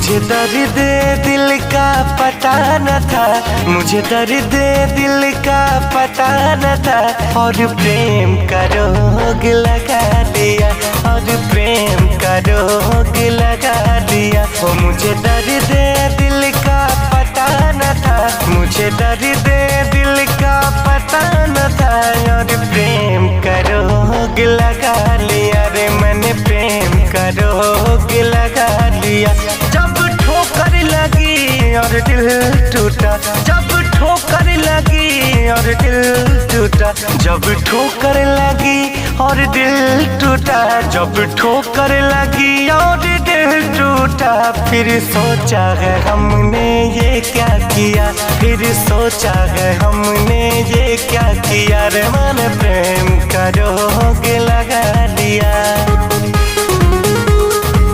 मुझे दर्द दिल का पता न था, मुझे दर्द दिल का पता न था, और प्रेम का रोग लगा दिया, और प्रेम का रोग लगा दिया। ओ मुझे दर्द दिल का पता न था, मुझे दर्द दिल का पता न था, और प्रेम का रोग लगा लिया रे मैंने, प्रेम का रोग लगा लिया। जब ठोकर लगी और दिल टूटा, जब ठोकर लगी और दिल टूटा, जब ठोकर लगी और दिल टूटा, जब ठोकर लगी और दिल टूटा, फिर सोचा है हमने ये क्या किया, फिर सोचा है हमने ये क्या किया रे मैंने, प्रेम का रोग लगा दिया।